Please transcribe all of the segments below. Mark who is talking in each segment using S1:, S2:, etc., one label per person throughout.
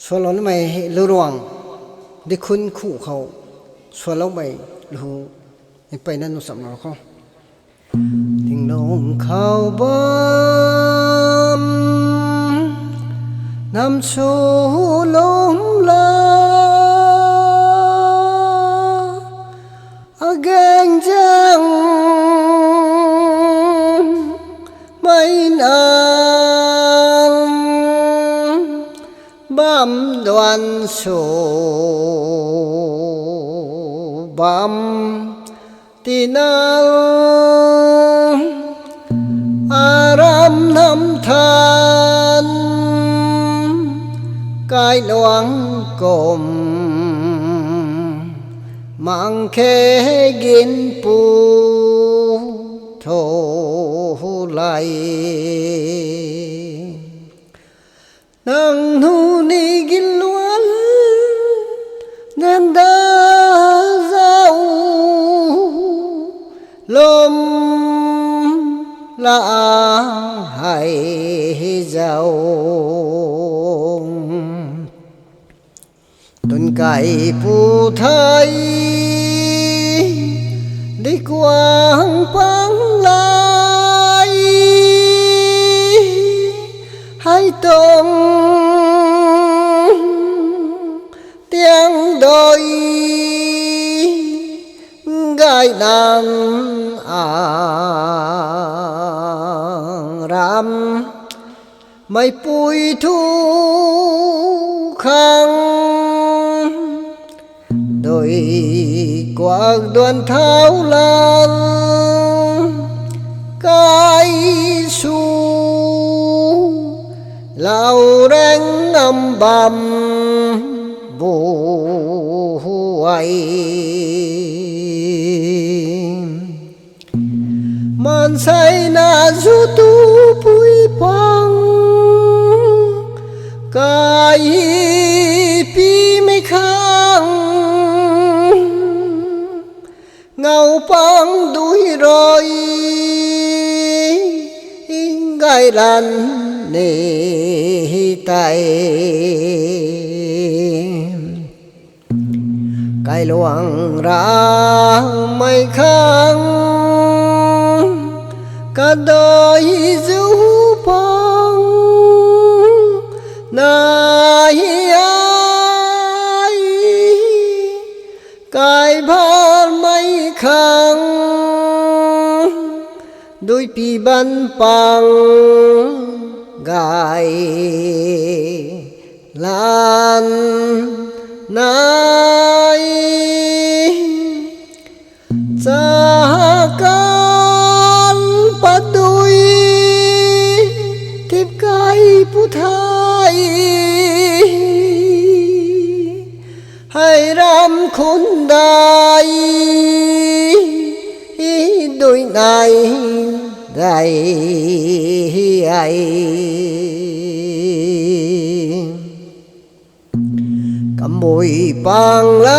S1: ส่วนเราไม่เลือรวงได้คุณขู่เขาส่วนเราไม่รู้ไปนั่นนุสำนักเขาทิ้งลงเขาบ้านนำสู่ลมลาแกงจังไม่นานบ้ามดวนสู่บ้ามที่นั่งอารามน้ำทานกายหลวงกลมมังเคกินปูโทไลนังนูนี่กินล้วนนันดาเจ้าลมละให้เจ้าต้นไก่ผู้ไทยได้กว้างปังลายให้ตรงเตียงดอยกายนางอารามไม่ปุยทุกครั้งโดยกวางดวนเท้าลังกายสู่เหล่าแรงนำบำบุยมันใส่นาสุตุปุยปังกายปีไม่ค้างเงาปังดุยรอยไกลันเนไตไกลหลวงราไม่ค้างกระดอยจูปังนายกายพานไม่ขังด้วยปีบันปังกายลานนายจากการปัดดุยทิพย์กายผู้ไทยให้รำคุณได้โดยในได้กำบุยปังไหล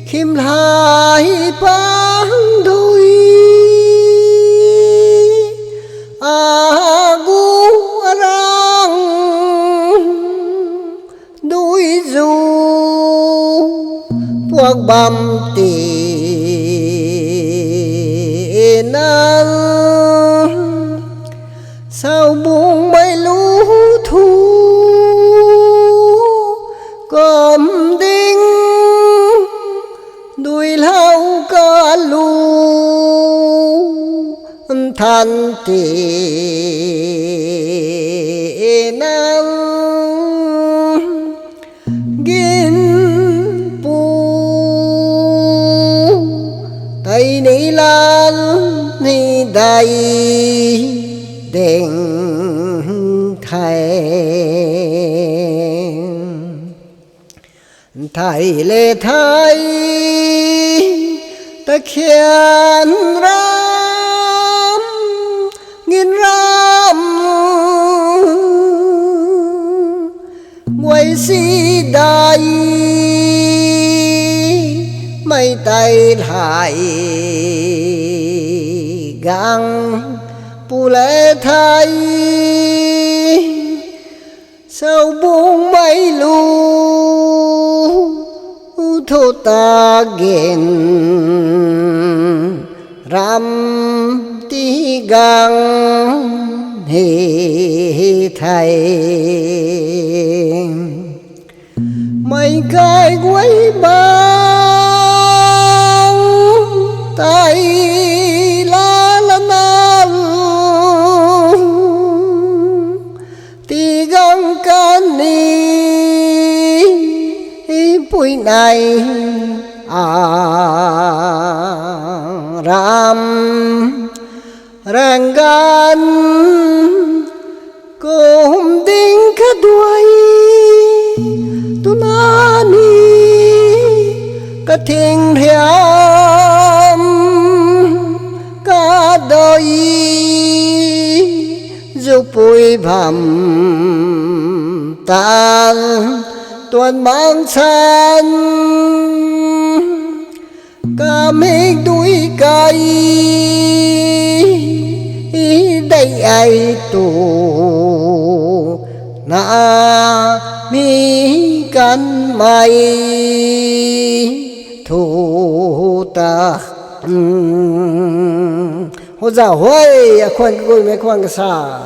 S1: คิมลายปังดุยอากูรังดุยจูพวกบำตีนั้นเศร้าบุงไม่รู้ทูก้มดิ่งด้วยเล่าก็รู้ทันทีนั้นกินปูไตนิลันนี่ได้เด้งไทยไทยเลไทยตะเคียนรำงินรำไว้สีใดไม่ไต่ไทยกังปูเลไทย ta gen ram ti gang he thai mây cay quấy bao tay la la na ti gang can ni bụi này ram rang gan cùng đinh cả đuôi tu nani cả thiên hiam cả đôi dù bụi bầm tan tuần mang san cả mình đuôi cây đây ai tu na mi căn mày thu ta hô giờ huây khoan cái mấy khoan cái xa